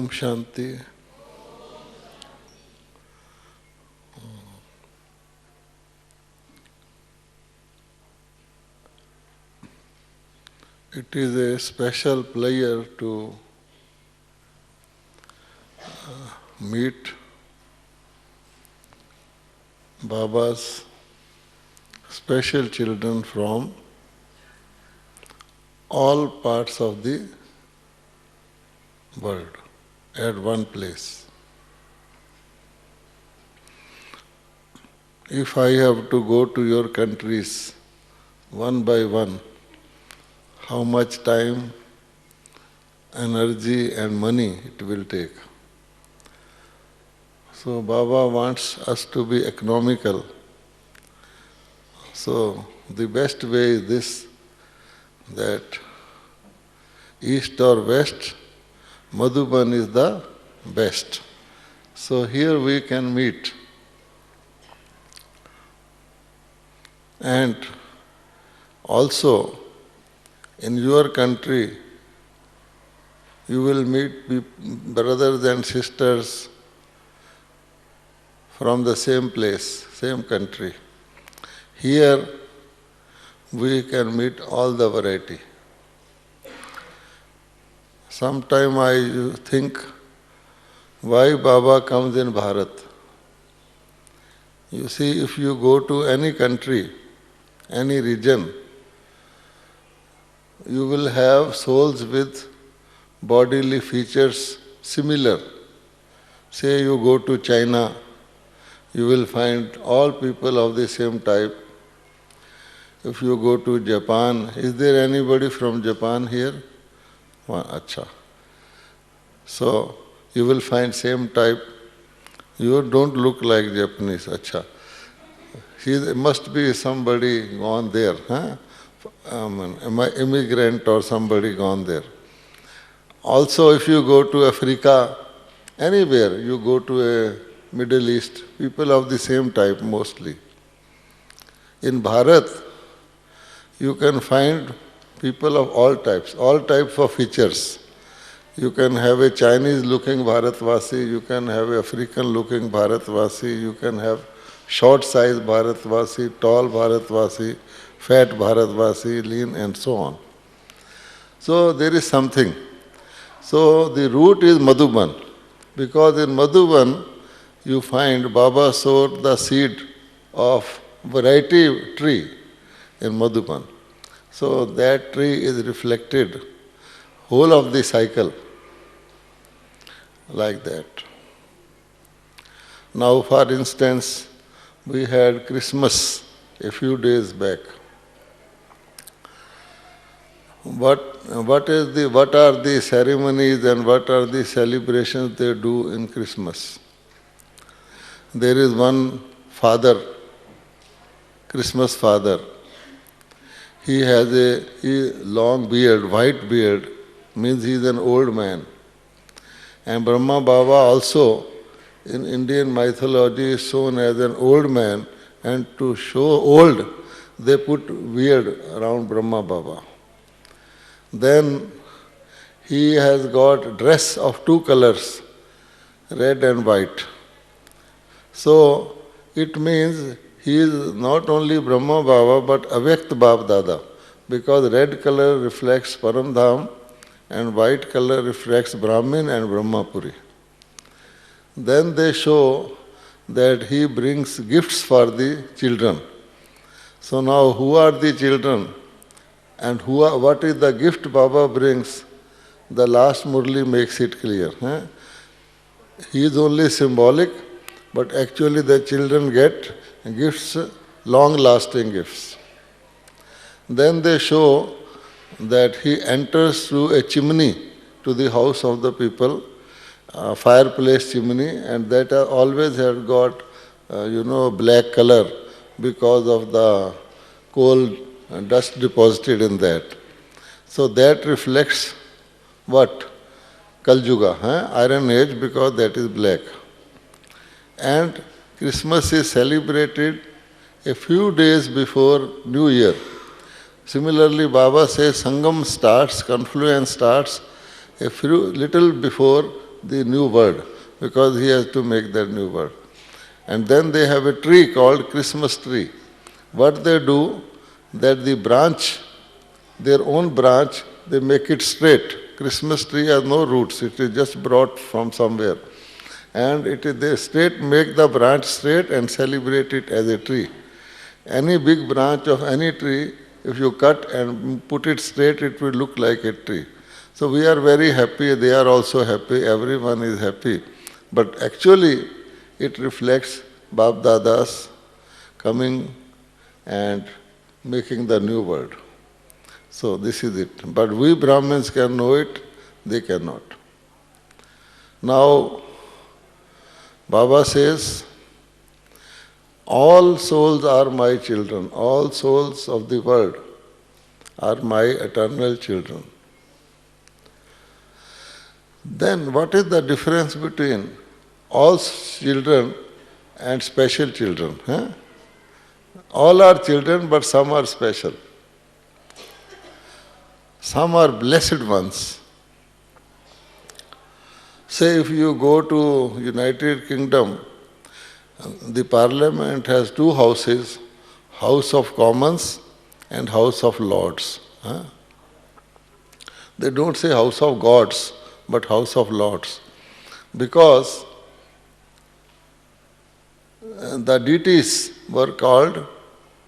Om Shanti. It is a special pleasure to meet Baba's special children from all parts of the world at one place. If I have to go to your countries one by one, how much time, energy and money it will take. So Baba wants us to be economical. So the best way is this, that east or west, Madhuban is the best. So here we can meet. And also, in your country, you will meet brothers and sisters from the same place, same country. Here, we can meet all the variety. Sometime I think, why Baba comes in Bharat? You see, if you go to any country, any region, you will have souls with bodily features similar. Say you go to China, you will find all people of the same type. If you go to Japan, is there anybody from Japan here? Acha. So, you will find same type. You don't look like Japanese, acha. He must be somebody gone there, huh? Immigrant or somebody gone there. Also, if you go to Africa, anywhere, you go to a Middle East, people of the same type mostly. In Bharat, you can find people of all types of features. You can have a Chinese-looking Bharatvasi, you can have an African-looking Bharatvasi, you can have short-sized Bharatvasi, tall Bharatvasi, fat Bharatvasi, lean, and so on. So there is something. So the root is Madhuban, because in Madhuban you find Baba sowed the seed of variety tree in Madhuban. So that tree is reflected whole of the cycle like that. Now, for instance, we had Christmas a few days back. What are the ceremonies and what are the celebrations they do in Christmas? There is one father, Christmas father. He has a long beard, white beard, means he is an old man. And Brahma Baba also, in Indian mythology, is shown as an old man, and to show old, they put beard around Brahma Baba. Then he has got dress of two colors, red and white. So it means he is not only Brahma Baba but Avyakt Bab Dada, because red color reflects Paramdham and white color reflects Brahmin and Brahmapuri. Then they show that he brings gifts for the children. So now who are the children and what is the gift Baba brings? The last Murli makes it clear. He is only symbolic, but actually the children get gifts, long-lasting gifts. Then they show that he enters through a chimney to the house of the people, a fireplace chimney, and that always had got, black color because of the coal dust deposited in that. So that reflects what? Kaljuga, Iron Age, because that is black. And Christmas is celebrated a few days before New Year. Similarly, Baba says Sangam starts, confluence starts a little before the new word, because he has to make that new word. And then they have a tree called Christmas tree. What they do, that the branch, their own branch, they make it straight. Christmas tree has no roots, it is just brought from somewhere. And they straight make the branch straight and celebrate it as a tree. Any big branch of any tree, if you cut and put it straight, it will look like a tree. So we are very happy, they are also happy, everyone is happy. But actually, it reflects Bab Dada's coming and making the new world. So this is it. But we Brahmins can know it, they cannot. Now, Baba says, all souls are my children, all souls of the world are my eternal children. Then what is the difference between all children and special children? Huh? All are children, but some are special. Some are blessed ones. Say if you go to United Kingdom, the Parliament has two houses, House of Commons and House of Lords. Huh? They don't say House of Gods, but House of Lords. Because the deities were called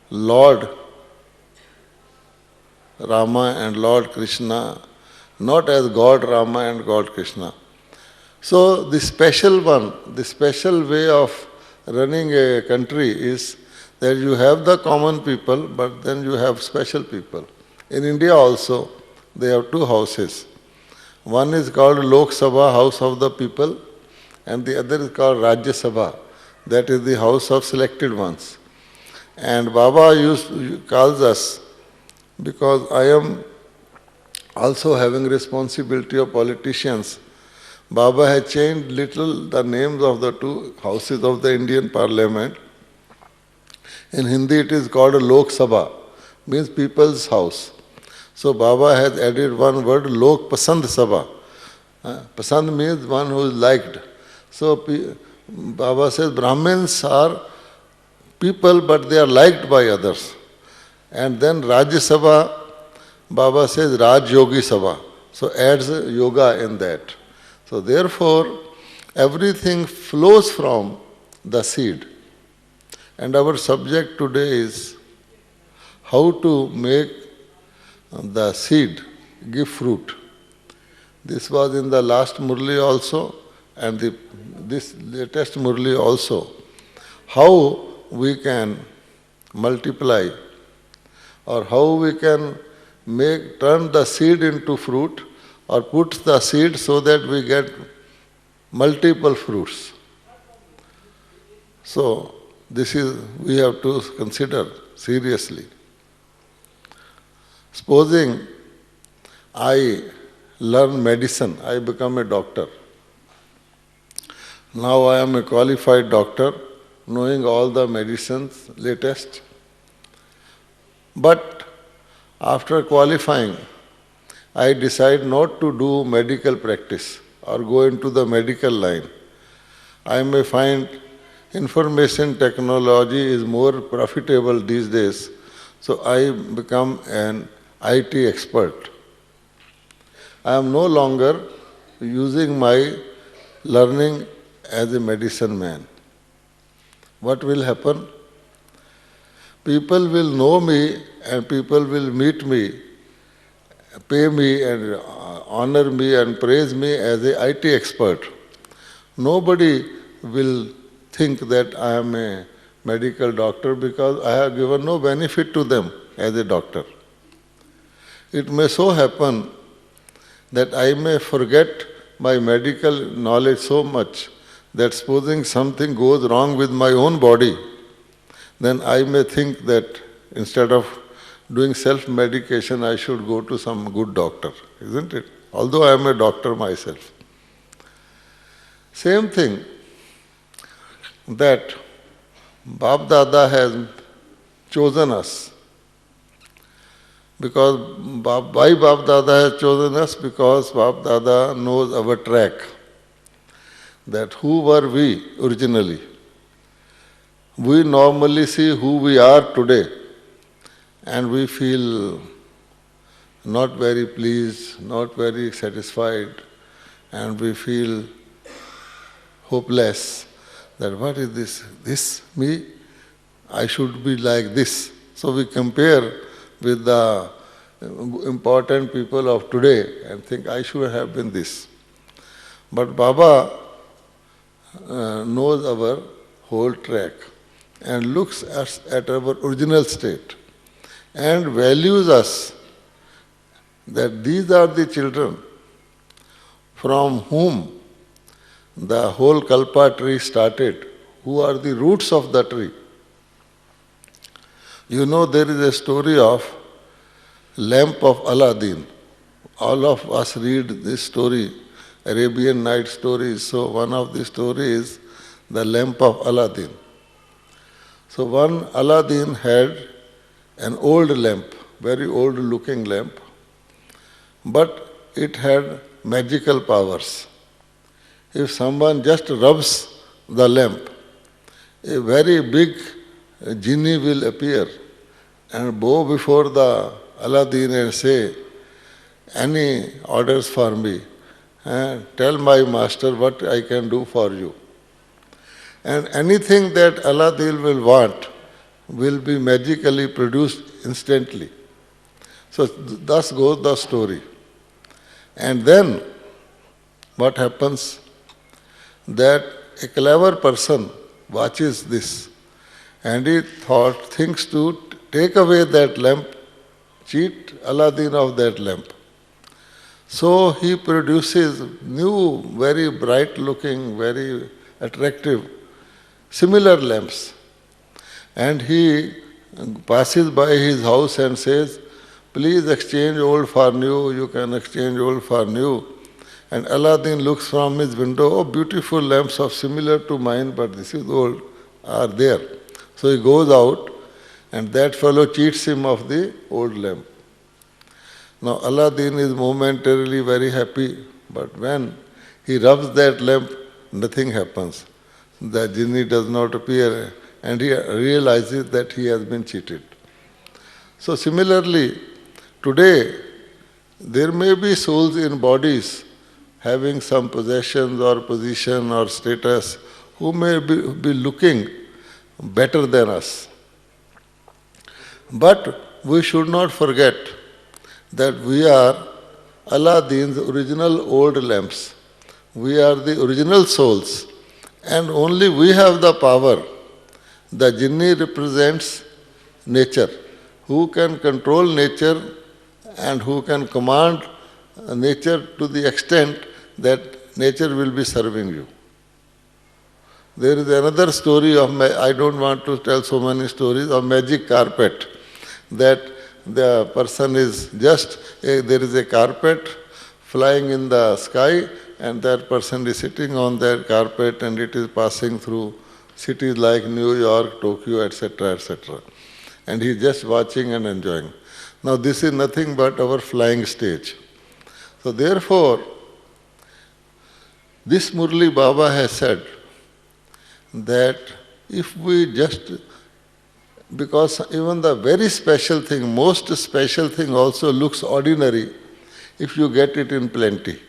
Lord Rama and Lord Krishna, not as God Rama and God Krishna. So the special one, the special way of running a country is that you have the common people, but then you have special people. In India also, they have two houses. One is called Lok Sabha, House of the People, and the other is called Rajya Sabha, that is the house of selected ones. And Baba calls us, because I am also having responsibility of politicians. Baba has changed little the names of the two houses of the Indian Parliament. In Hindi it is called Lok Sabha, means people's house. So Baba has added one word, Lok Pasand Sabha. Pasand means one who is liked. So Baba says Brahmins are people, but they are liked by others. And then Rajya Sabha, Baba says Raj Yogi Sabha. So adds yoga in that. So therefore, everything flows from the seed. And our subject today is how to make the seed give fruit. This was in the last Murli also, and this latest Murli also. How we can multiply, or how we can turn the seed into fruit, or put the seed so that we get multiple fruits. So we have to consider seriously. Supposing I learn medicine, I become a doctor. Now I am a qualified doctor, knowing all the medicines latest. But after qualifying, I decide not to do medical practice or go into the medical line. I may find information technology is more profitable these days, so I become an IT expert. I am no longer using my learning as a medicine man. What will happen? People will know me and people will meet me, pay me and honor me and praise me as an IT expert. Nobody will think that I am a medical doctor because I have given no benefit to them as a doctor. It may so happen that I may forget my medical knowledge so much that supposing something goes wrong with my own body, then I may think that instead of doing self-medication, I should go to some good doctor, isn't it? Although I am a doctor myself. Same thing, that Bab Dada has chosen us. Why Bab Dada has chosen us? Because Bab Dada knows our track. that who were we originally? We normally see who we are today and we feel not very pleased, not very satisfied, and we feel hopeless that what is this? This me? I should be like this. So we compare with the important people of today and think I should have been this. But Baba knows our whole track and looks at our original state and values us that these are the children from whom the whole kalpa tree started, who are the roots of the tree. You know, there is a story of lamp of Aladdin. All of us read this story, Arabian Night stories. So one of the stories is the lamp of Aladdin. So one Aladdin had an old lamp, very old looking lamp, but it had magical powers. If someone just rubs the lamp, a very big genie will appear and bow before the Aladdin and say, any orders for me? Tell my master what I can do for you. And anything that Aladdin will want will be magically produced instantly. So thus goes the story. And then what happens? That a clever person watches this and he thinks to take away that lamp, cheat Aladdin of that lamp. So he produces new, very bright looking, very attractive, similar lamps. And he passes by his house and says, please exchange old for new, you can exchange old for new. And Aladdin looks from his window, oh, beautiful lamps of similar to mine, but this is old, are there. So he goes out and that fellow cheats him of the old lamp. Now Aladdin is momentarily very happy, but when he rubs that lamp, nothing happens. The genie does not appear and he realizes that he has been cheated. So similarly, today there may be souls in bodies having some possessions or position or status who may be looking better than us. But we should not forget that we are Aladdin's original old lamps. We are the original souls and only we have the power. The genie represents nature. Who can control nature and who can command nature to the extent that nature will be serving you. There is another story of, I don't want to tell so many stories, of magic carpet. That the person is just, there is a carpet flying in the sky and that person is sitting on that carpet and it is passing through cities like New York, Tokyo, etc., etc. And he is just watching and enjoying. Now this is nothing but our flying stage. So therefore, this Murli Baba has said that if we just, because even the very special thing, most special thing also looks ordinary if you get it in plenty.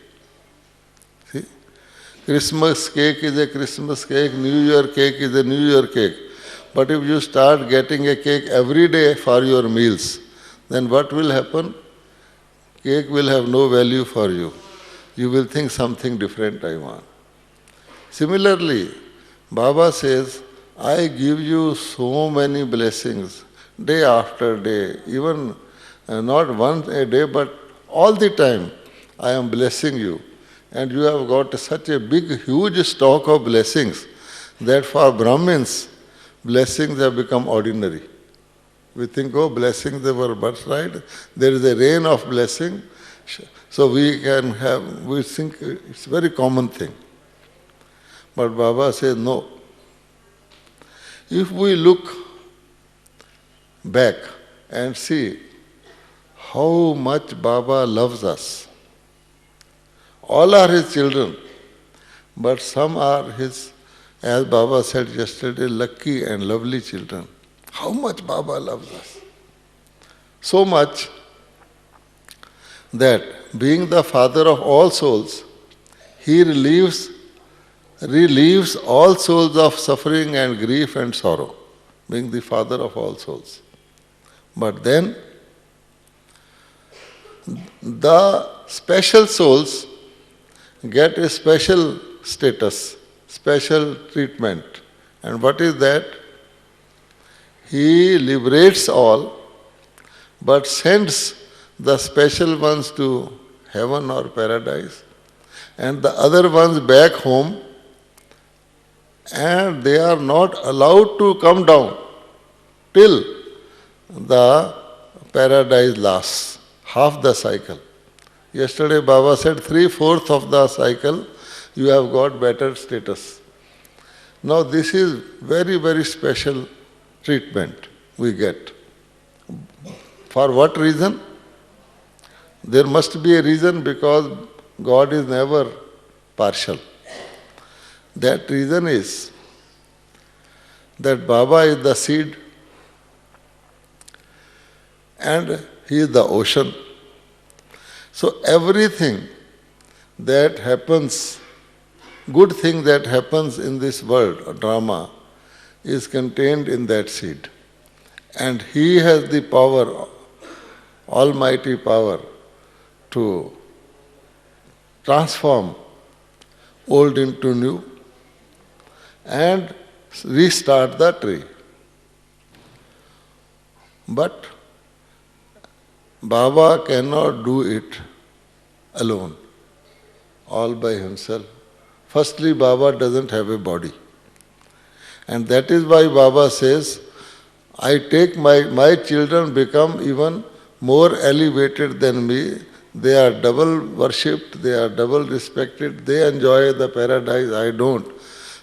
See? Christmas cake is a Christmas cake, New Year cake is a New Year cake. But if you start getting a cake every day for your meals, then what will happen? Cake will have no value for you. You will think something different I want. Similarly, Baba says, I give you so many blessings, day after day, even not once a day, but all the time I am blessing you. And you have got such a big, huge stock of blessings that for Brahmins, blessings have become ordinary. We think, oh, blessings they were birthright. There is a rain of blessing. So we think it's a very common thing. But Baba says, no. If we look back and see how much Baba loves us, all are his children, but some are his, as Baba said yesterday, lucky and lovely children. How much Baba loves us. So much that being the father of all souls, he relieves all souls of suffering and grief and sorrow, being the father of all souls. But then, the special souls get a special status, special treatment. And what is that? He liberates all, but sends the special ones to heaven or paradise, and the other ones back home, and they are not allowed to come down till the paradise lasts, half the cycle. Yesterday Baba said 3/4 of the cycle you have got better status. Now this is very, very special treatment we get. For what reason? There must be a reason, because God is never partial. That reason is that Baba is the seed and he is the ocean. So everything that happens, good thing that happens in this world, or drama, is contained in that seed. And he has the power, almighty power, to transform old into new and restart the tree. But Baba cannot do it alone, all by himself. Firstly, Baba doesn't have a body. And that is why Baba says, I take my children become even more elevated than me. They are double worshipped, they are double respected, they enjoy the paradise, I don't.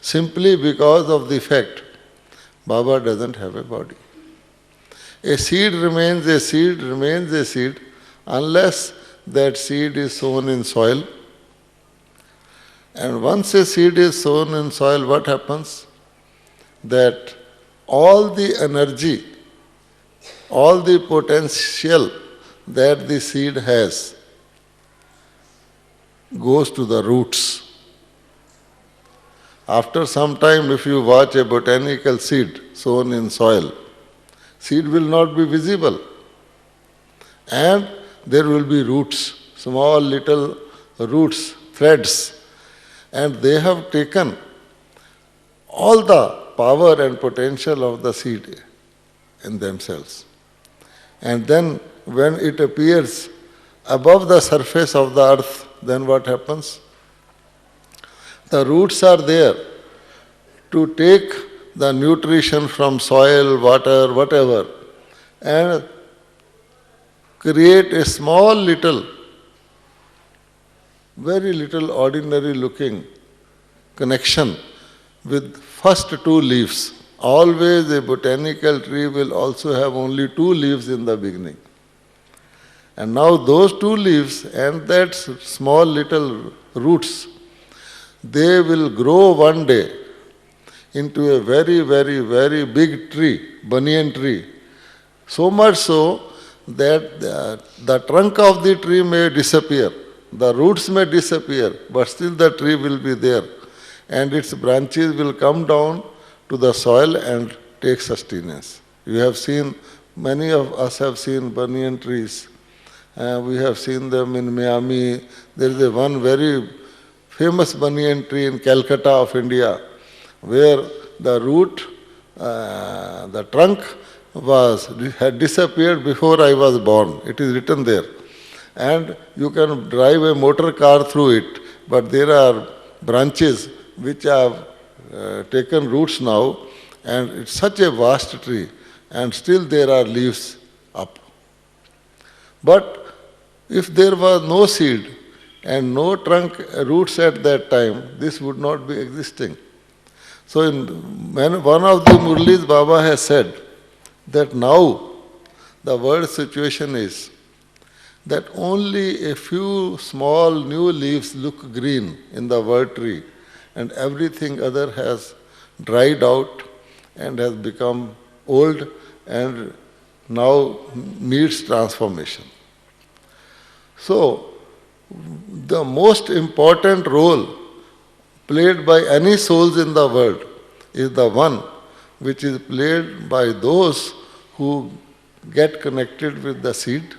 Simply because of the fact Baba doesn't have a body. A seed remains a seed unless that seed is sown in soil. And once a seed is sown in soil, what happens? That all the energy, all the potential that the seed has goes to the roots. After some time, if you watch a botanical seed sown in soil, seed will not be visible. And there will be roots, small little roots, threads. And they have taken all the power and potential of the seed in themselves. And then when it appears above the surface of the earth, then what happens? The roots are there to take the nutrition from soil, water, whatever, and create a small little, very little ordinary looking connection with first two leaves. Always a botanical tree will also have only two leaves in the beginning. And now those two leaves and that small little roots, they will grow one day into a very, very, very big tree, banyan tree. So much so that the trunk of the tree may disappear, the roots may disappear, but still the tree will be there. And its branches will come down to the soil and take sustenance. You have seen, many of us have seen banyan trees. We have seen them in Miami. There is one very famous banyan tree in Calcutta of India, where the root, the trunk had disappeared before I was born. It is written there. And you can drive a motor car through it, but there are branches which have taken roots now, and it's such a vast tree, and still there are leaves up. But if there was no seed and no trunk roots at that time, this would not be existing. So in one of the Murlis, Baba has said that now the world situation is that only a few small new leaves look green in the world tree, and everything other has dried out and has become old and now needs transformation. So, the most important role played by any souls in the world is the one which is played by those who get connected with the seed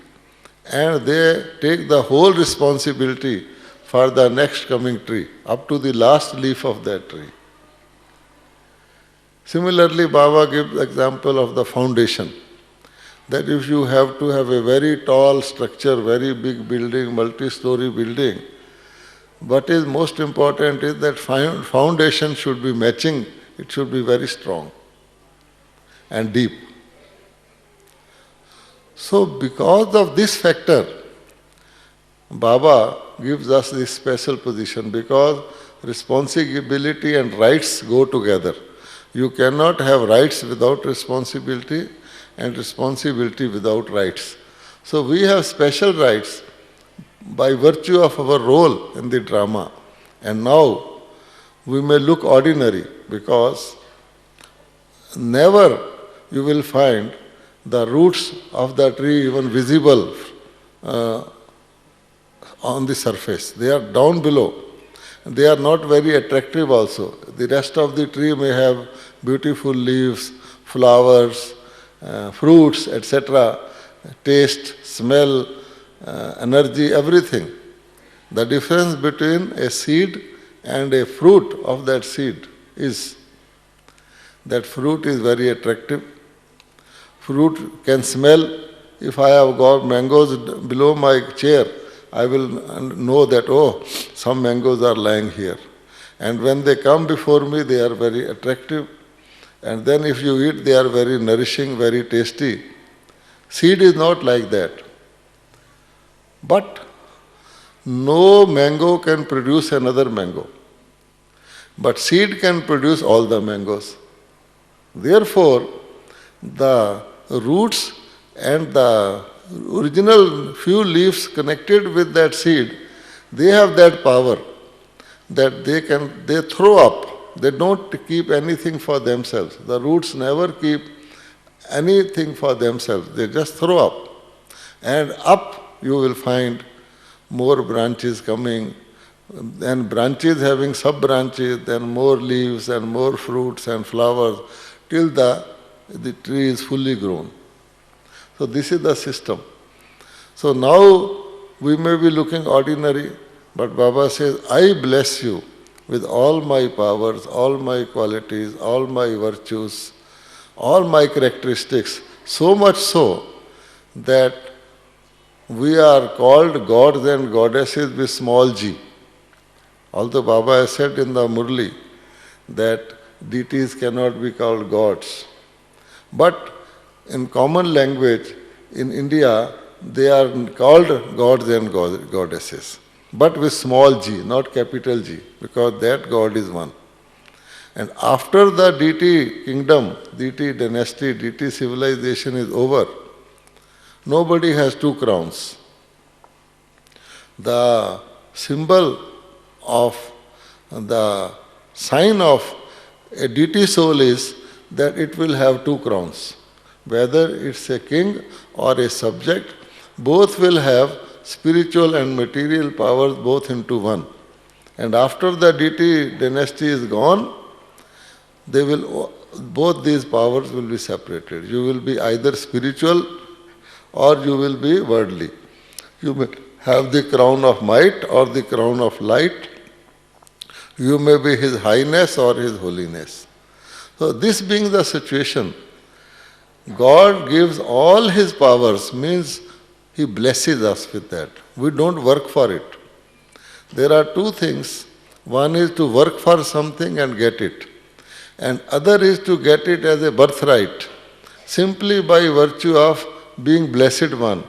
and they take the whole responsibility for the next coming tree, up to the last leaf of that tree. Similarly, Baba gives example of the foundation, that if you have to have a very tall structure, very big building, multi-story building, what is most important is that foundation should be matching, it should be very strong and deep. So because of this factor, Baba gives us this special position because responsibility and rights go together. You cannot have rights without responsibility and responsibility without rights. So we have special rights by virtue of our role in the drama. And now we may look ordinary because never you will find the roots of the tree even visible on the surface. They are down below. They are not very attractive also. The rest of the tree may have beautiful leaves, flowers, fruits, etc., taste, smell, energy, everything. The difference between a seed and a fruit of that seed is that fruit is very attractive. Fruit can smell. If I have got mangoes below my chair, I will know that, oh, some mangoes are lying here. And when they come before me, they are very attractive. And then if you eat, they are very nourishing, very tasty. Seed is not like that. But no mango can produce another mango. But seed can produce all the mangoes. Therefore, the roots and the original few leaves connected with that seed, they have that power that they throw up. They don't keep anything for themselves. The roots never keep anything for themselves. They just throw up. And up you will find more branches coming, and branches having sub-branches, then more leaves and more fruits and flowers, till the tree is fully grown. So this is the system. So now we may be looking ordinary, but Baba says, I bless you with all my powers, all my qualities, all my virtues, all my characteristics, so much so that we are called gods and goddesses with small g. Although Baba has said in the Murli that deities cannot be called gods. But in common language, in India, they are called gods and goddesses. But with small g, not capital G, because that God is one. And after the deity kingdom, deity dynasty, deity civilization is over, nobody has two crowns. The symbol of the sign of a deity soul is that it will have two crowns. Whether it's a king or a subject, both will have spiritual and material powers both into one. And after the deity dynasty is gone, both these powers will be separated. You will be either spiritual or you will be worldly. You may have the crown of might or the crown of light. You may be His Highness or His Holiness. So this being the situation, God gives all His powers, means He blesses us with that. We don't work for it. There are two things. One is to work for something and get it. And other is to get it as a birthright, simply by virtue of being blessed one.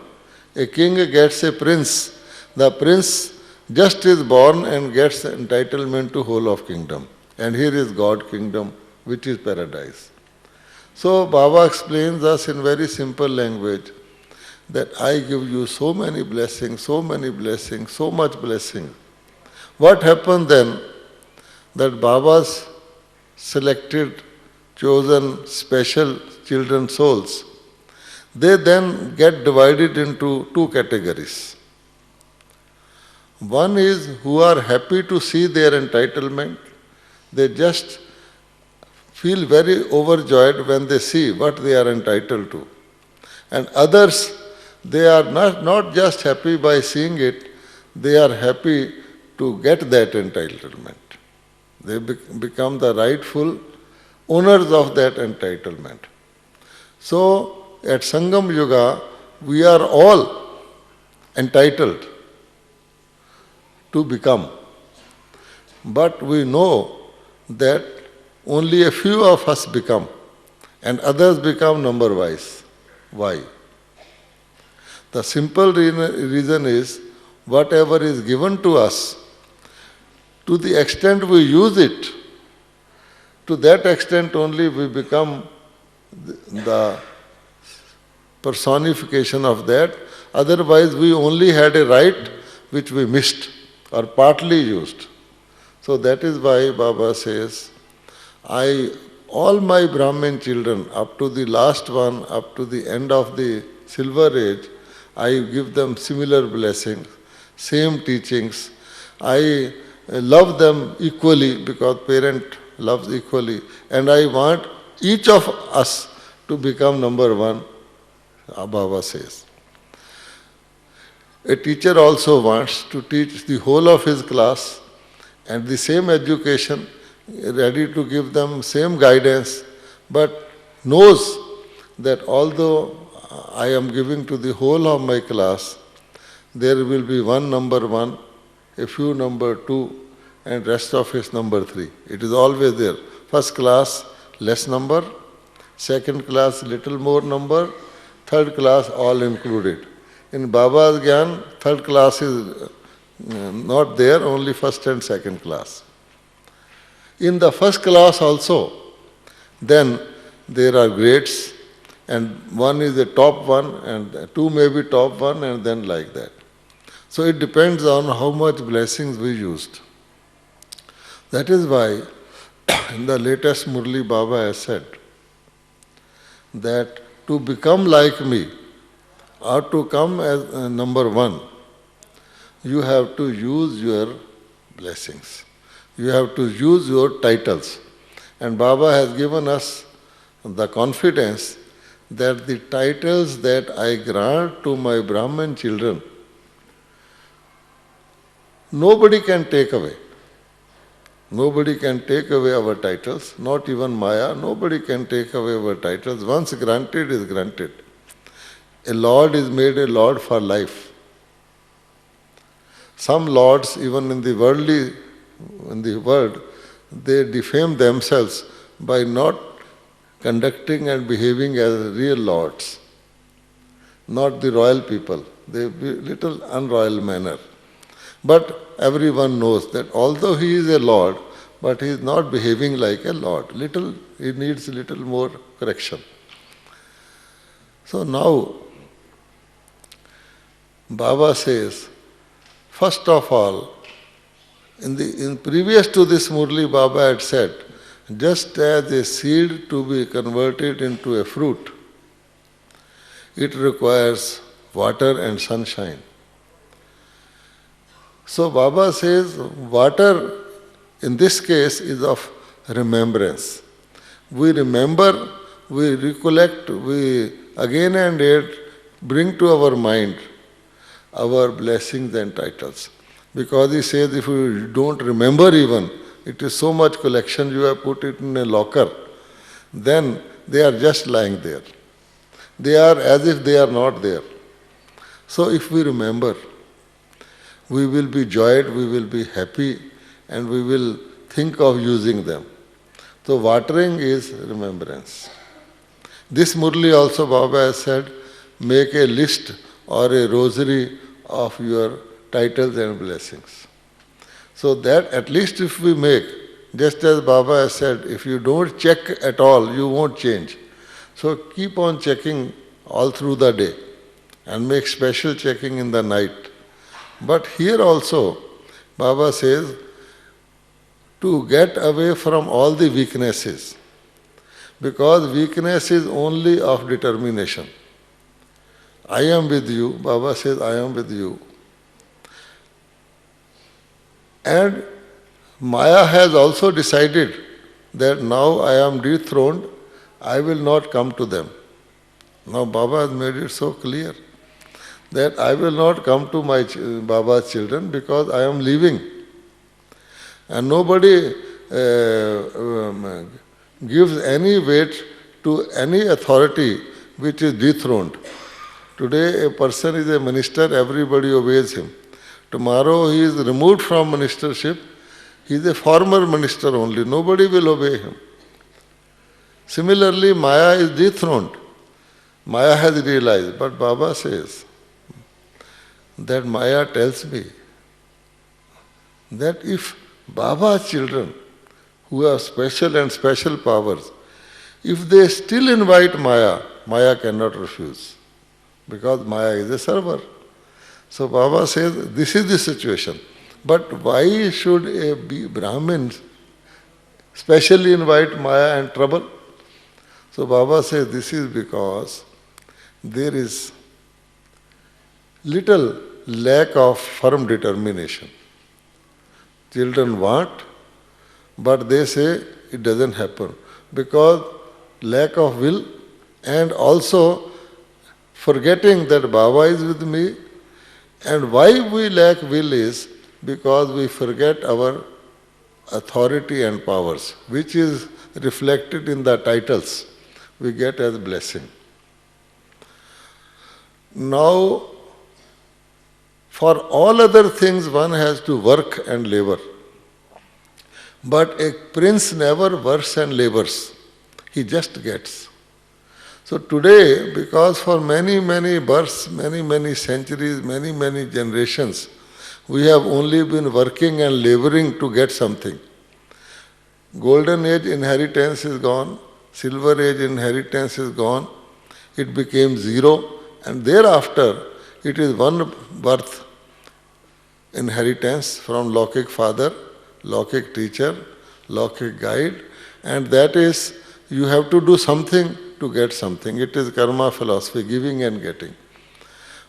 A king gets a prince. The prince just is born and gets entitlement to whole of kingdom. And here is God kingdom, which is paradise. So Baba explains us in very simple language that I give you so many blessings, so much blessing. What happens then? that Baba's selected, chosen, special children souls, they then get divided into two categories. One is who are happy to see their entitlement. They just feel very overjoyed when they see what they are entitled to. And others, they are not just happy by seeing it, they are happy to get that entitlement. They become the rightful owners of that entitlement. So, at Sangam Yuga, we are all entitled to become. But we know that only a few of us become and others become number-wise. Why? The simple reason is whatever is given to us, to the extent we use it, to that extent only we become the personification of that. Otherwise, we only had a right which we missed or partly used. So that is why Baba says, all my Brahmin children, up to the last one, up to the end of the silver age, I give them similar blessings, same teachings. I love them equally because parent loves equally. And I want each of us to become number one, Baba says. A teacher also wants to teach the whole of his class and the same education, ready to give them same guidance, but knows that although I am giving to the whole of my class, there will be one number one, a few number two, and rest of is number three. It is always there. First class, less number. Second class, little more number. Third class, all included. In Baba's Gyan, third class is not there, only first and second class. In the first class also, then there are grades, and one is the top one, and two may be top one, and then like that. So it depends on how much blessings we used. That is why in the latest Murli Baba has said that to become like me or to come as number one, you have to use your blessings. You have to use your titles. And Baba has given us the confidence that the titles that I grant to my Brahmin children, nobody can take away. Nobody can take away our titles, not even Maya. Nobody can take away our titles. Once granted is granted. A lord is made a lord for life. Some lords, even in the world, they defame themselves by not conducting and behaving as real lords, not the royal people. They be little unroyal manner. But everyone knows that although he is a lord, but he is not behaving like a lord. He needs little more correction. So now, Baba says, first of all, in previous to this Murli, Baba had said, just as a seed to be converted into a fruit, it requires water and sunshine. So Baba says, water in this case is of remembrance. We remember, we recollect, we again and yet bring to our mind our blessings and titles. Because he says if you don't remember even, it is so much collection, you have put it in a locker, then they are just lying there. They are as if they are not there. So if we remember, we will be joyed, we will be happy, and we will think of using them. So watering is remembrance. This Murli also Baba has said, make a list or a rosary of your titles and blessings. So that at least if we make, just as Baba has said, if you don't check at all, you won't change. So keep on checking all through the day and make special checking in the night. But here also, Baba says, to get away from all the weaknesses. Because weakness is only of determination. I am with you, Baba says, I am with you. And Maya has also decided that now I am dethroned, I will not come to them. Now Baba has made it so clear that I will not come to my Baba's children because I am leaving. And nobody gives any weight to any authority which is dethroned. Today a person is a minister, everybody obeys him. Tomorrow he is removed from ministership, he is a former minister only, nobody will obey him. Similarly, Maya is dethroned. Maya has realized, but Baba says that Maya tells me that if Baba's children who have special and special powers, if they still invite Maya, Maya cannot refuse because Maya is a server. So Baba says, this is the situation. But why should a Brahmin specially invite Maya and trouble? So Baba says, this is because there is little lack of firm determination. Children want, but they say it doesn't happen because lack of will and also forgetting that Baba is with me. And why we lack will is because we forget our authority and powers, which is reflected in the titles we get as blessing. Now, for all other things one has to work and labor. But a prince never works and labors. He just gets. So today, because for many, many births, many, many centuries, many, many generations, we have only been working and laboring to get something. Golden age inheritance is gone, silver age inheritance is gone, it became zero, and thereafter it is one birth inheritance from Lokik father, Lokik teacher, Lokik guide, and that is you have to do something to get something. It is karma philosophy, giving and getting.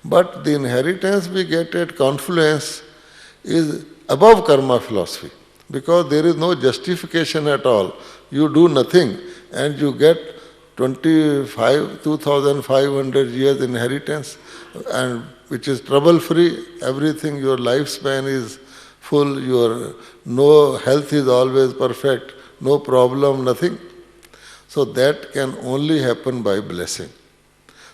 But the inheritance we get at confluence is above karma philosophy because there is no justification at all. You do nothing and you get 2,500 years inheritance, and which is trouble-free. Everything, your lifespan is full, your no health is always perfect, no problem, nothing. So that can only happen by blessing.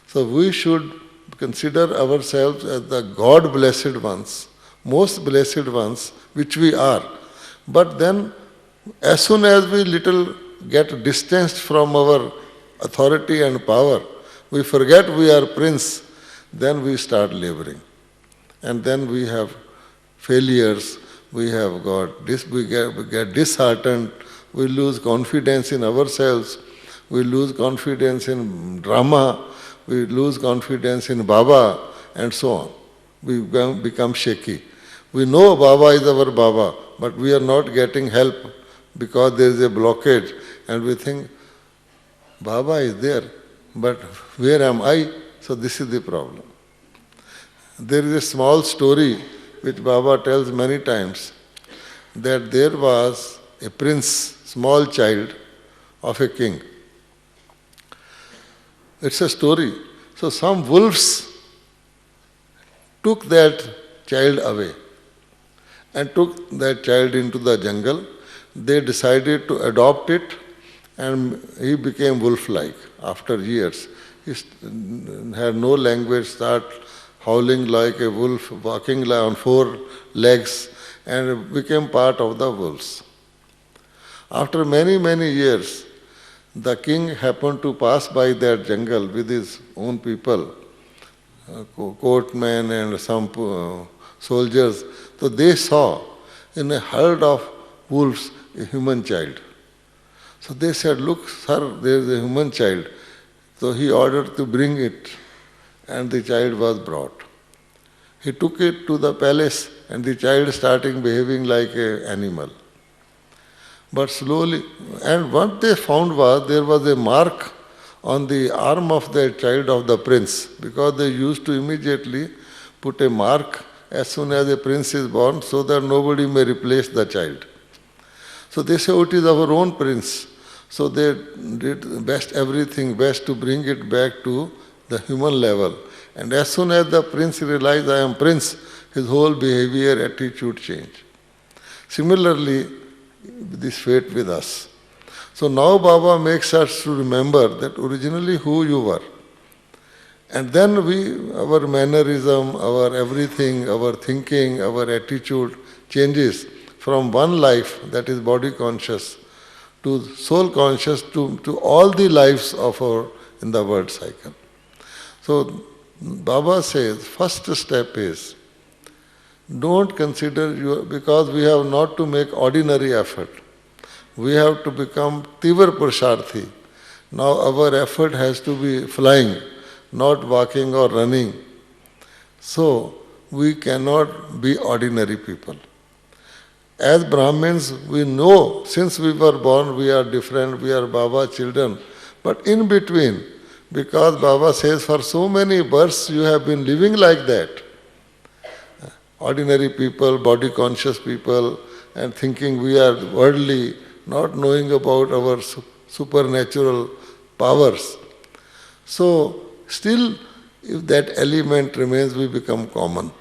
So we should consider ourselves as the God-blessed ones, most blessed ones, which we are. But then, as soon as we little get distanced from our authority and power, we forget we are prince, then we start laboring. And then we have failures, we get disheartened, we lose confidence in ourselves, we lose confidence in drama, we lose confidence in Baba, and so on. We become shaky. We know Baba is our Baba, but we are not getting help because there is a blockage, and we think, Baba is there, but where am I? So this is the problem. There is a small story which Baba tells many times, that there was a prince, small child of a king. It's a story. So some wolves took that child away and took that child into the jungle. They decided to adopt it and he became wolf-like after years. He had no language, started howling like a wolf, walking on four legs, and became part of the wolves. After many, many years, the king happened to pass by that jungle with his own people, courtmen and some soldiers. So they saw in a herd of wolves a human child. So they said, look, sir, there is a human child. So he ordered to bring it, and the child was brought. He took it to the palace, and the child started behaving like an animal. But slowly, and what they found was there was a mark on the arm of the child of the prince, because they used to immediately put a mark as soon as a prince is born so that nobody may replace the child. So they say, oh, it is our own prince. So they did everything best to bring it back to the human level. And as soon as the prince realized, I am prince, his whole behavior, attitude changed. Similarly, this fate with us. So now Baba makes us to remember that originally who you were. And then our mannerism, our everything, our thinking, our attitude changes from one life, that is body conscious, to soul conscious, to all the lives of our in the world cycle. So Baba says, first step is, don't consider you, because we have not to make ordinary effort. We have to become Tivar Purusharthi. Now our effort has to be flying, not walking or running. So we cannot be ordinary people. As Brahmins, we know since we were born we are different, we are Baba children. But in between, because Baba says for so many births you have been living like that. Ordinary people, body conscious people, and thinking we are worldly, not knowing about our supernatural powers. So still, if that element remains, we become common.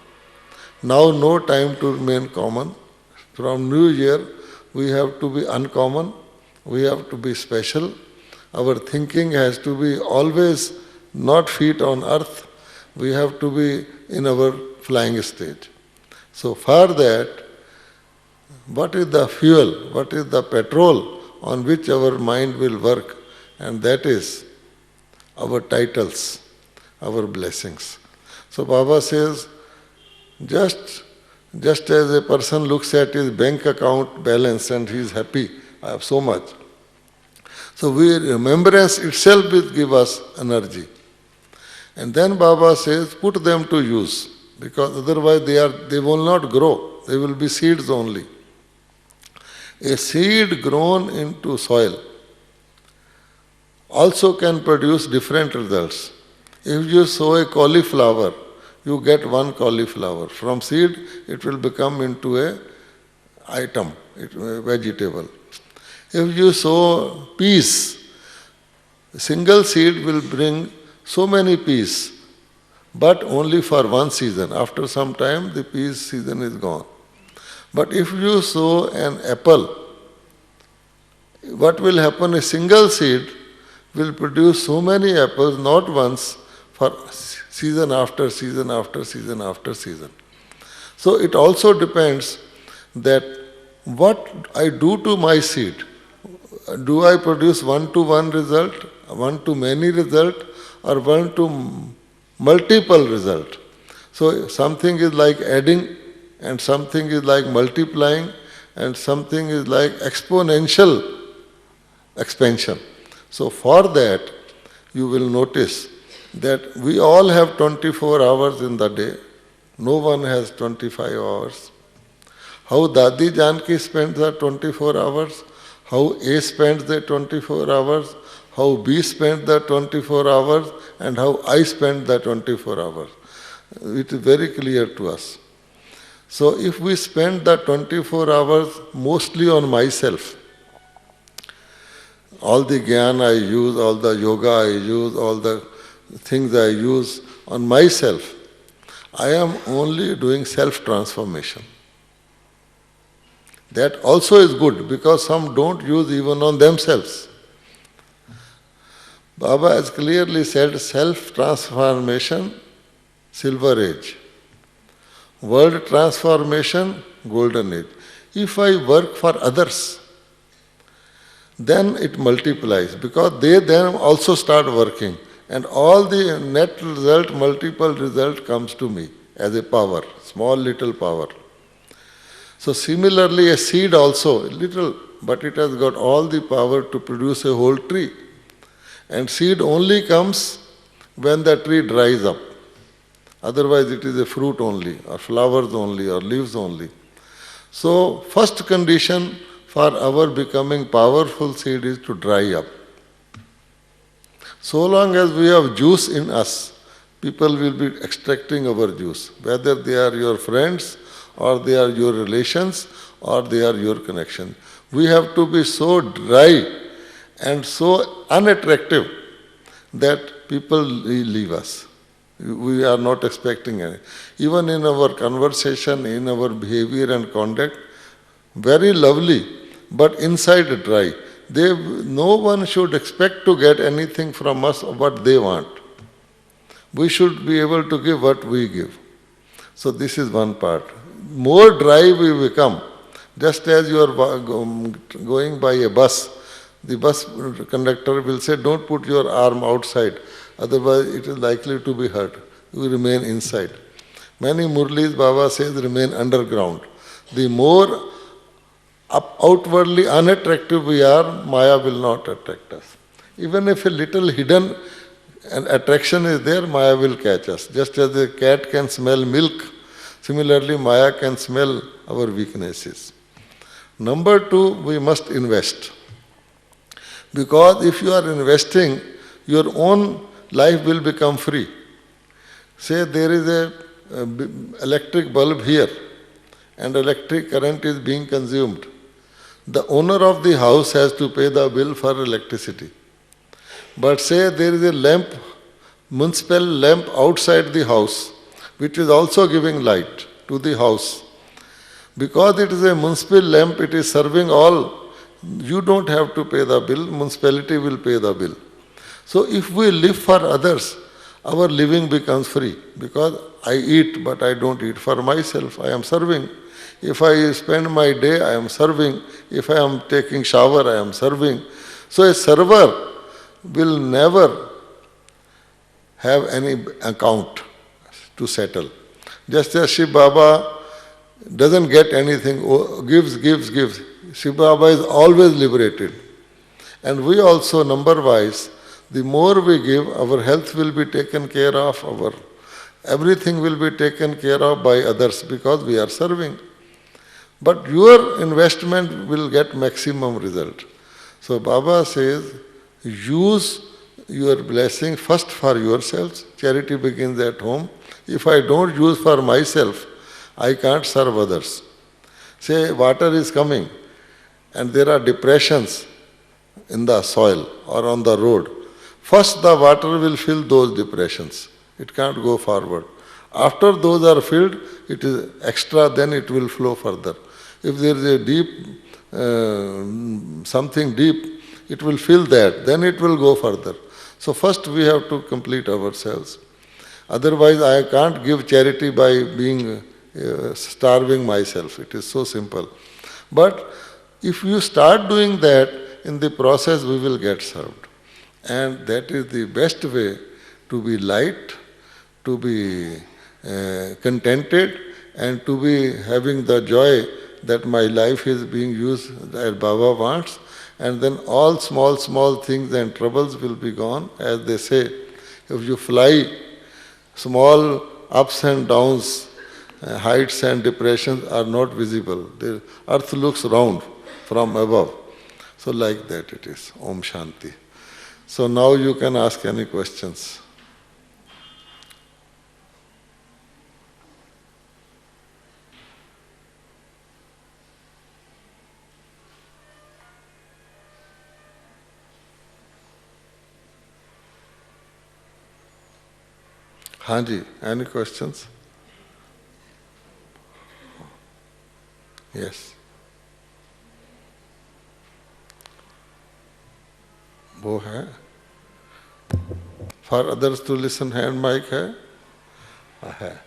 Now no time to remain common. From New Year, we have to be uncommon, we have to be special. Our thinking has to be always not feet on earth, we have to be in our flying state. So for that, what is the fuel, what is the petrol on which our mind will work? And that is our titles, our blessings. So Baba says, just as a person looks at his bank account balance and he is happy, I have so much. So remembrance itself will give us energy. And then Baba says, put them to use, because otherwise they will not grow, they will be seeds only. A seed grown into soil also can produce different results. If you sow a cauliflower, you get one cauliflower. From seed, it will become into a item, a vegetable. If you sow peas, a single seed will bring so many peas, but only for one season. After some time, the peas season is gone. But if you sow an apple, what will happen? A single seed will produce so many apples, not once, for season after season after season after season. So it also depends that what I do to my seed. Do I produce one-to-one result, one-to-many result, or one-to-multiple result? So something is like adding, and something is like multiplying, and something is like exponential expansion. So for that, you will notice that we all have 24 hours in the day. No one has 25 hours. How Dadi Janki spends her 24 hours, how A spends the 24 hours, how B spends the 24 hours, and how I spend the 24 hours. It is very clear to us. So if we spend the 24 hours mostly on myself, all the jnana I use, all the yoga I use, all the things I use on myself, I am only doing self-transformation. That also is good, because some don't use even on themselves. Baba has clearly said, self-transformation, silver age. World transformation, golden age. If I work for others, then it multiplies, because they then also start working. And all the net result, multiple result comes to me as a power, small little power. So similarly, a seed also, little, but it has got all the power to produce a whole tree. And seed only comes when the tree dries up. Otherwise it is a fruit only, or flowers only, or leaves only. So first condition for our becoming powerful seed is to dry up. So long as we have juice in us, people will be extracting our juice, whether they are your friends or they are your relations or they are your connection. We have to be so dry and so unattractive that people leave us. We are not expecting any. Even in our conversation, in our behavior and conduct, very lovely, but inside dry. No one should expect to get anything from us what they want. We should be able to give what we give. So this is one part. More dry we become, just as you are going by a bus, the bus conductor will say, don't put your arm outside, otherwise it is likely to be hurt. You remain inside. Many Murlis, Baba says, remain underground. The more outwardly unattractive we are, Maya will not attract us. Even if a little hidden attraction is there, Maya will catch us. Just as a cat can smell milk, similarly Maya can smell our weaknesses. Number two, we must invest. Because if you are investing, your own life will become free. Say there is a electric bulb here and electric current is being consumed. The owner of the house has to pay the bill for electricity. But say there is a lamp, municipal lamp outside the house, which is also giving light to the house. Because it is a municipal lamp, it is serving all. You don't have to pay the bill, municipality will pay the bill. So if we live for others, our living becomes free. Because I eat, but I don't eat for myself, I am serving. If I spend my day, I am serving. If I am taking shower, I am serving. So a server will never have any account to settle. Just as Shiv Baba doesn't get anything, gives. Shiv Baba is always liberated. And we also, number-wise, the more we give, our health will be taken care of, everything will be taken care of by others because we are serving. But your investment will get maximum result. So Baba says, use your blessing first for yourselves. Charity begins at home. If I don't use for myself, I can't serve others. Say water is coming and there are depressions in the soil or on the road. First the water will fill those depressions. It can't go forward. After those are filled, it is extra, then it will flow further. If there is a deep, something deep, it will fill that, then it will go further. So first we have to complete ourselves. Otherwise I can't give charity by being starving myself. It is so simple. But if you start doing that, in the process we will get served. And that is the best way to be light, to be contented, and to be having the joy that my life is being used as Baba wants, and then all small things and troubles will be gone. As they say, if you fly, small ups and downs, heights and depressions are not visible. The earth looks round from above. So like that it is. Om Shanti. So now you can ask any questions. Hanji, any questions? Yes. वो है. For others to listen, hand mic है? है.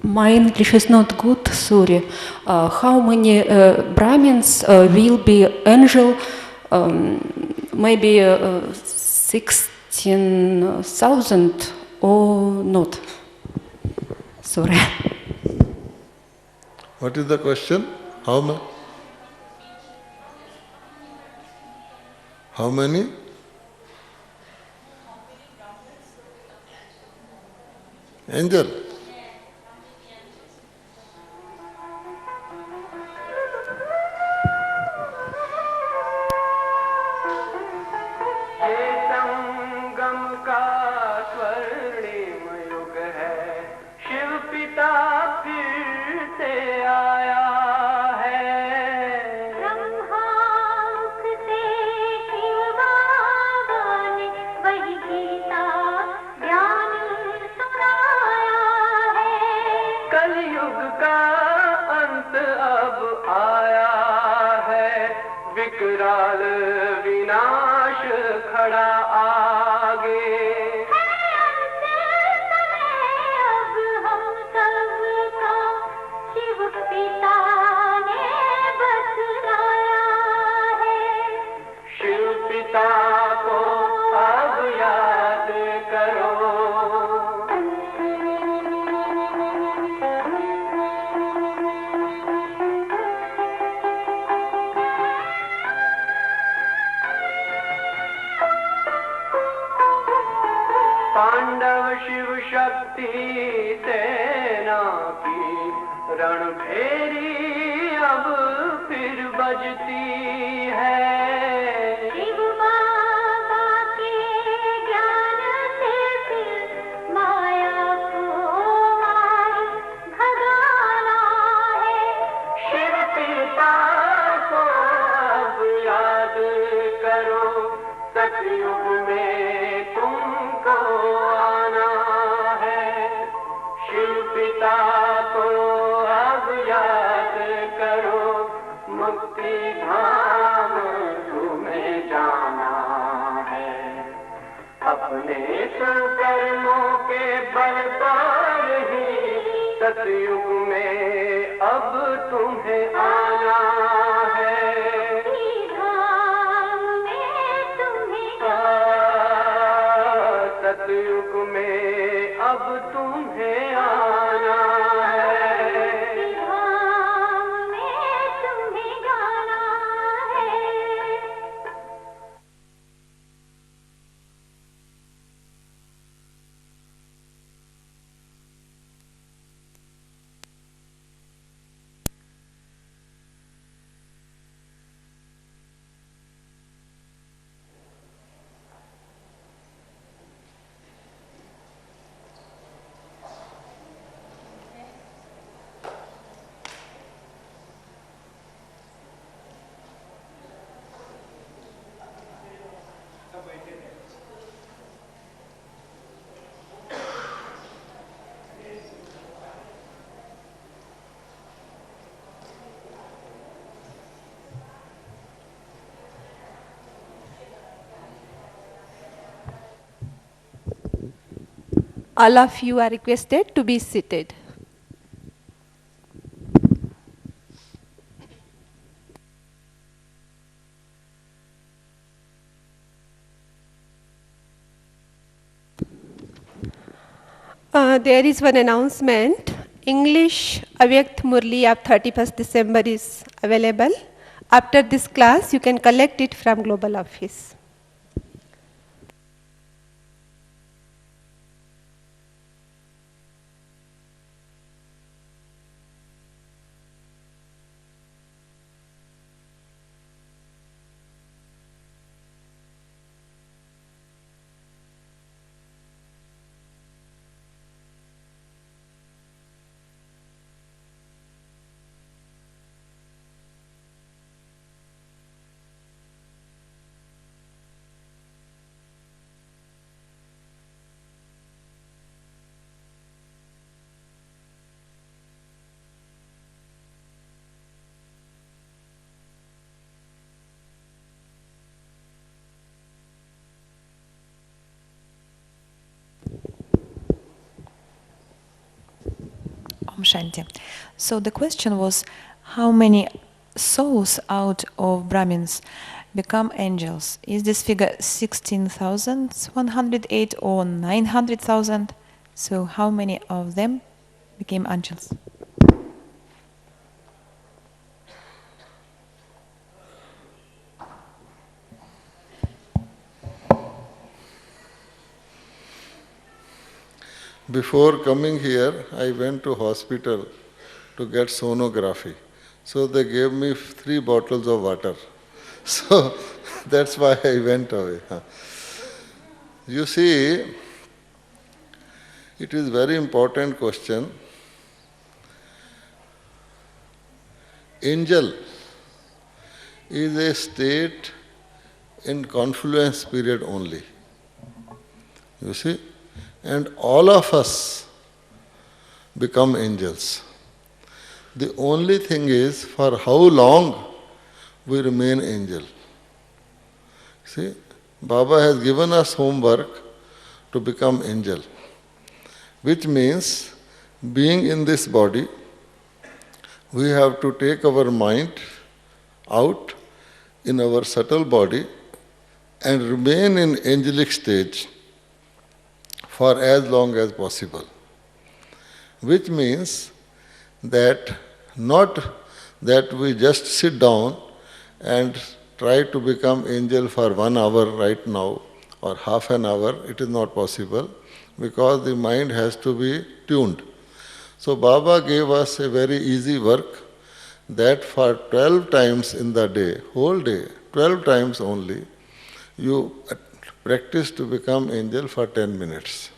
My English is not good, sorry. How many Brahmins will be angel? Maybe 16,000 or not? Sorry. What is the question? How many? Angel? विकराल विनाश खड़ा आगे। अब हम सबका शिव पिता ने बतलाया है। शिव पिता को अब याद करो। पांडव शिव शक्ति सेना की रणभेरी अब फिर बजती है। शिव बाबा के ज्ञान से फिर माया को मार भगाना है। शिव पिता को अब याद करो। सतयुग में तुमको आना है। शिव पिता को अब याद करो। मुक्ति धाम तुम्हें जाना है। अपने कर्मों के बल पर ही सतयुग में अब तुम्हें आना है। धाम में तुम्हें सतयुग में अब तुम्हें आना है। धाम में तुम्हें जाना है। All of you are requested to be seated. There is one announcement. English Avyakt Murli of 31st December is available. After this class, you can collect it from Global Office. Om Shanti. So the question was, how many souls out of Brahmins become angels? Is this figure 16,108 or 900,000? So how many of them became angels? Before coming here, I went to hospital to get sonography. So they gave me 3 bottles of water. So that's why I went away. You see, it is very important question. Angel is a state in confluence period only. You see? And all of us become angels. The only thing is for how long we remain angel. See, Baba has given us homework to become angel, which means being in this body, we have to take our mind out in our subtle body and remain in angelic stage for as long as possible. Which means that not that we just sit down and try to become angel for 1 hour right now or half an hour, it is not possible because the mind has to be tuned. So Baba gave us a very easy work that for 12 times in the day, whole day, 12 times only, you practice to become angel for 10 minutes.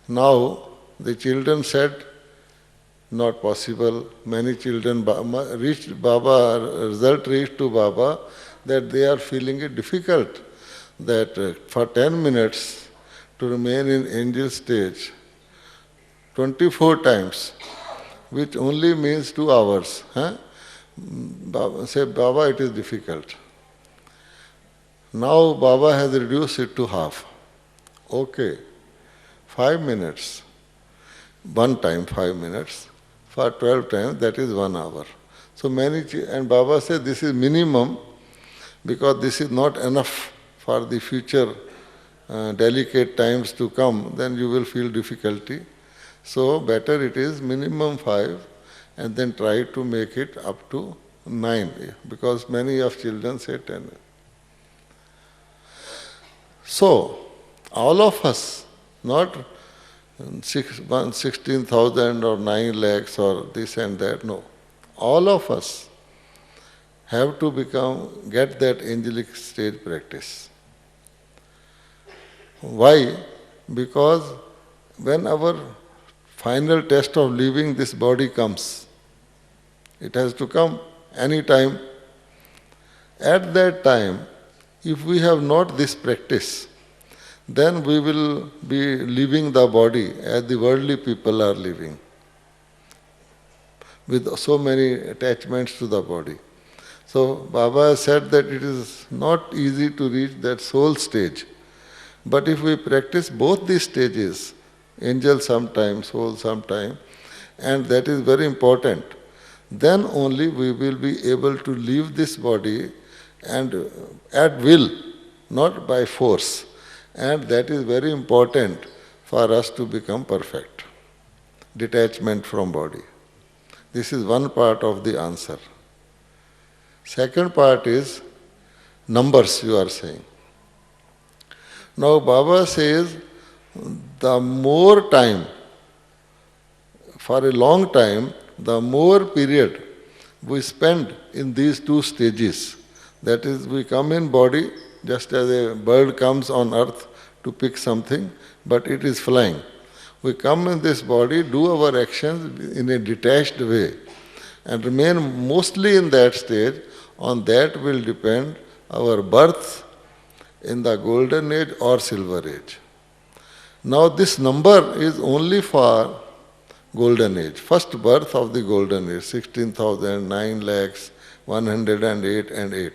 Now the children said, not possible. Many children reached Baba, result reached to Baba that they are feeling it difficult that for 10 minutes to remain in angel stage 24 times, which only means 2 hours. Huh? Baba, say, Baba, it is difficult. Now Baba has reduced it to half. Okay, 5 minutes. One time 5 minutes. For 12 times, that is 1 hour. So many, and Baba said this is minimum because this is not enough for the future delicate times to come, then you will feel difficulty. So better it is minimum 5 and then try to make it up to 9 because many of children say 10. So all of us, not 16,000 or 9 lakhs or this and that, no. All of us have to get that angelic stage practice. Why? Because when our final test of leaving this body comes, it has to come any time. At that time, if we have not this practice, then we will be leaving the body as the worldly people are living, with so many attachments to the body. So Baba said that it is not easy to reach that soul stage. But if we practice both these stages, angel sometime, soul sometime, and that is very important, then only we will be able to leave this body and at will, not by force. And that is very important for us to become perfect. Detachment from body. This is one part of the answer. Second part is numbers, you are saying. Now Baba says the more time, for a long time, the more period we spend in these two stages. That is, we come in body just as a bird comes on earth to pick something, but it is flying. We come in this body, do our actions in a detached way, and remain mostly in that stage. On that will depend our birth in the golden age or silver age. Now this number is only for golden age, first birth of the golden age, 16,000, 9 lakhs, 108 and 8.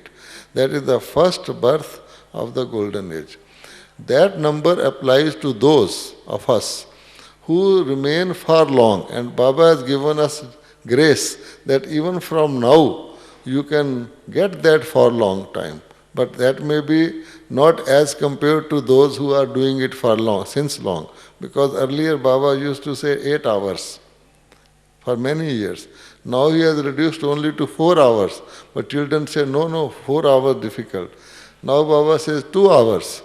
That is the first birth of the golden age. That number applies to those of us who remain for long, and Baba has given us grace that even from now you can get that for long time. But that may be not as compared to those who are doing it for long, since long. Because earlier Baba used to say 8 hours for many years. Now he has reduced only to 4 hours. But children say, no, 4 hours difficult. Now Baba says 2 hours.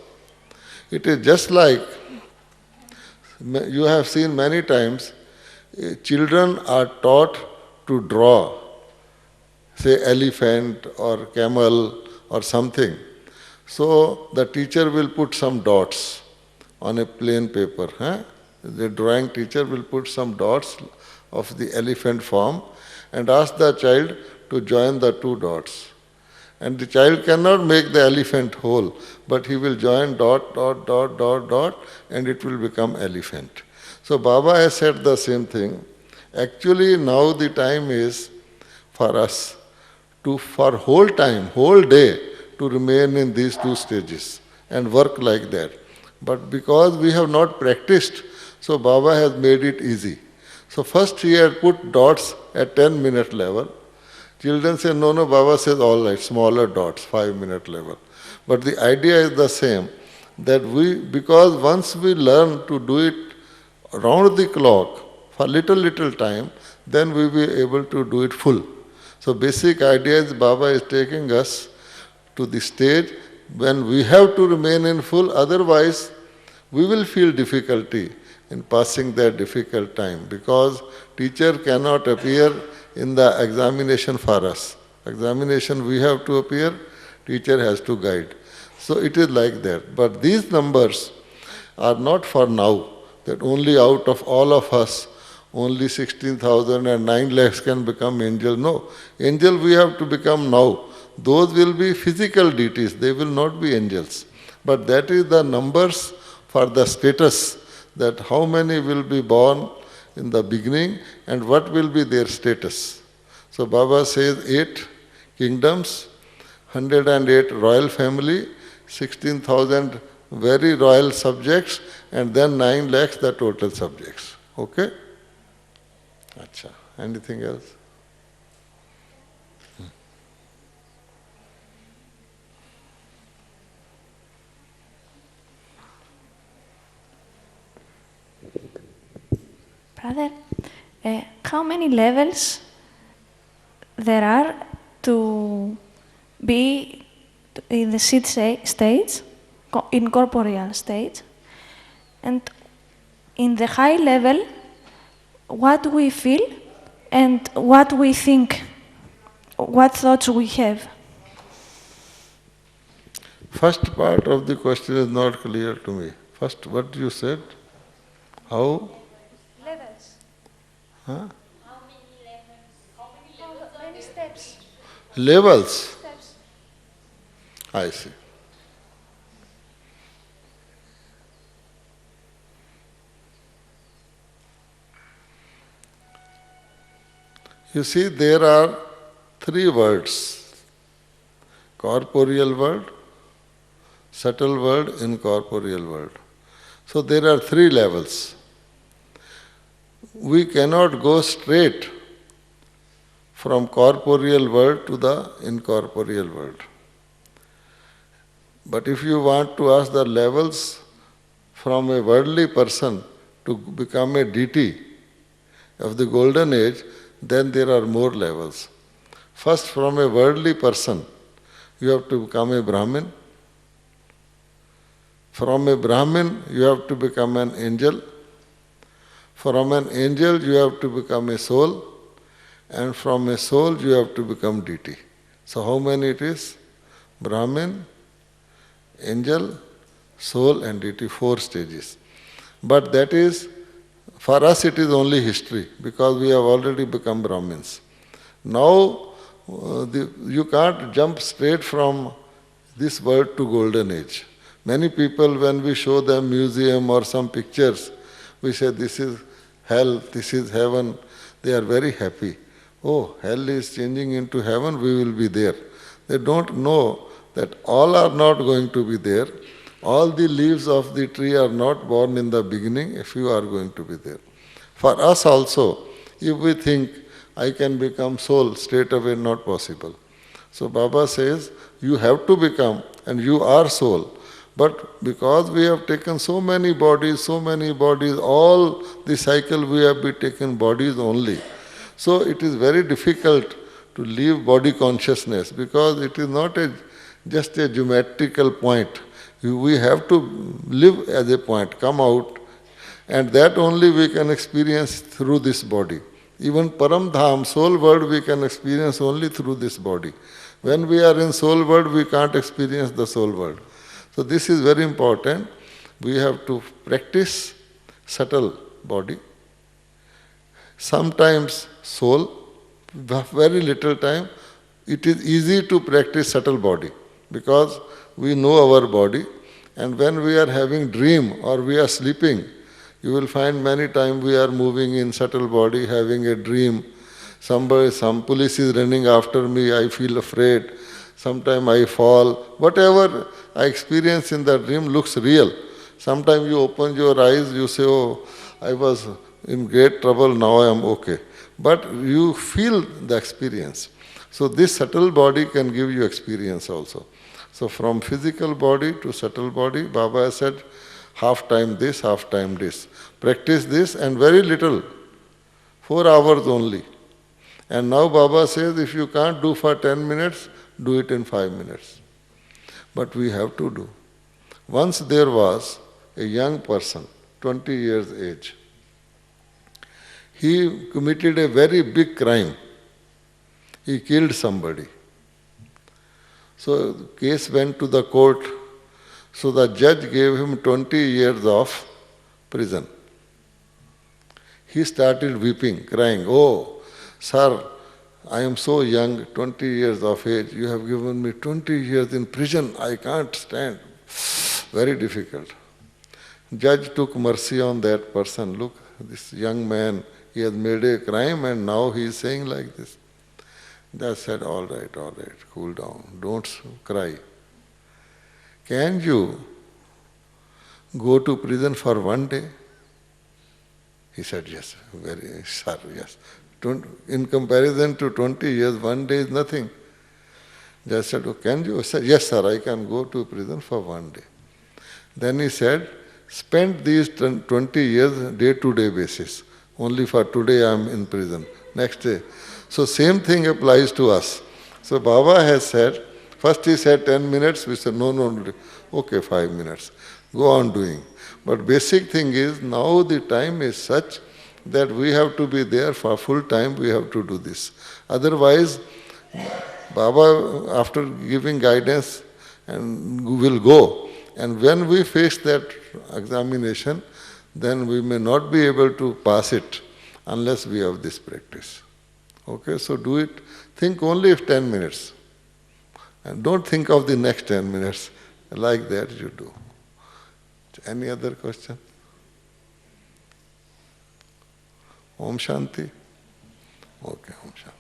It is just like, you have seen many times, children are taught to draw, say elephant or camel or something. So the teacher will put some dots on a plain paper. The drawing teacher will put some dots of the elephant form and ask the child to join the 2 dots. And the child cannot make the elephant whole, but he will join dot, dot, dot, dot, dot, and it will become elephant. So Baba has said the same thing. Actually now the time is for us to, for whole time, whole day, to remain in these two stages and work like that. But because we have not practiced, so Baba has made it easy. So first he had put dots at 10-minute level. Children say, no, no, Baba says, all right, smaller dots, 5-minute level. But the idea is the same, that because once we learn to do it round the clock for little time, then we will be able to do it full. So basic idea is Baba is taking us to the stage when we have to remain in full, otherwise we will feel difficulty in passing that difficult time, because teacher cannot appear in the examination for us. Examination we have to appear, teacher has to guide. So it is like that. But these numbers are not for now, that only out of all of us, only 16,000 and 9 lakhs can become angel. No, angel we have to become now. Those will be physical deities, they will not be angels. But that is the numbers for the status, that how many will be born in the beginning and what will be their status. So Baba says 8 kingdoms, 108 royal family, 16,000 very royal subjects, and then 9 lakhs the total subjects. Okay? Acha. Anything else? Brother, how many levels there are to be in the seed stage, in corporeal stage, and in the high level, what we feel and what we think, what thoughts we have? First part of the question is not clear to me. First, what you said? How? Levels. Huh? How many steps? Levels. Steps. I see. You see, there are 3 worlds: corporeal world, subtle world, incorporeal world. So there are 3 levels. We cannot go straight from corporeal world to the incorporeal world. But if you want to ask the levels from a worldly person to become a deity of the golden age, then there are more levels. First, from a worldly person, you have to become a Brahmin. From a Brahmin, you have to become an angel. From an angel, you have to become a soul. And from a soul, you have to become deity. So how many it is? Brahmin, angel, soul and deity, 4 stages. But that is, for us it is only history, because we have already become Brahmins. Now, you can't jump straight from this world to golden age. Many people, when we show them museum or some pictures, we say this is hell, this is heaven. They are very happy. Oh, hell is changing into heaven, we will be there. They don't know that all are not going to be there. All the leaves of the tree are not born in the beginning, a few are going to be there. For us also, if we think, I can become soul, straight away not possible. So Baba says, you have to become, and you are soul. But because we have taken so many bodies, all the cycle we have been taken bodies only. So it is very difficult to leave body consciousness, because it is not just a geometrical point. We have to live as a point, come out, and that only we can experience through this body. Even Param Dham, soul world, we can experience only through this body. When we are in soul world, we can't experience the soul world. So this is very important. We have to practice subtle body. Sometimes soul, very little time. It is easy to practice subtle body, because we know our body, and when we are having dream or we are sleeping, you will find many times we are moving in subtle body, having a dream. Some police is running after me, I feel afraid. Sometimes I fall. Whatever I experience in the dream looks real. Sometimes you open your eyes, you say, oh, I was in great trouble, now I am okay. But you feel the experience. So this subtle body can give you experience also. So from physical body to subtle body, Baba has said, half time this, half time this. Practice this and very little, 4 hours only. And now Baba says, if you can't do for 10 minutes, do it in 5 minutes. But we have to do. Once there was a young person, 20 years age. He committed a very big crime. He killed somebody. So the case went to the court. So the judge gave him 20 years of prison. He started weeping, crying, oh, sir, I am so young, 20 years of age. You have given me 20 years in prison. I can't stand. Very difficult. Judge took mercy on that person. Look, this young man, he has made a crime and now he is saying like this. Judge said, all right, cool down. Don't cry. Can you go to prison for 1 day? He said, yes, very, sir, yes. In comparison to 20 years, 1 day is nothing. Judge said, oh, can you? He said, yes, sir, I can go to prison for 1 day. Then he said, spend these 20 years day-to-day basis. Only for today I am in prison. Next day. So same thing applies to us. So Baba has said, first he said 10 minutes, we said, no, okay, 5 minutes. Go on doing. But basic thing is, now the time is such that we have to be there for full time, we have to do this. Otherwise, Baba, after giving guidance, and will go. And when we face that examination, then we may not be able to pass it unless we have this practice. Okay, so do it. Think only of 10 minutes. And don't think of the next 10 minutes. Like that you do. Any other question? Om Shanti? Okay, Om Shanti.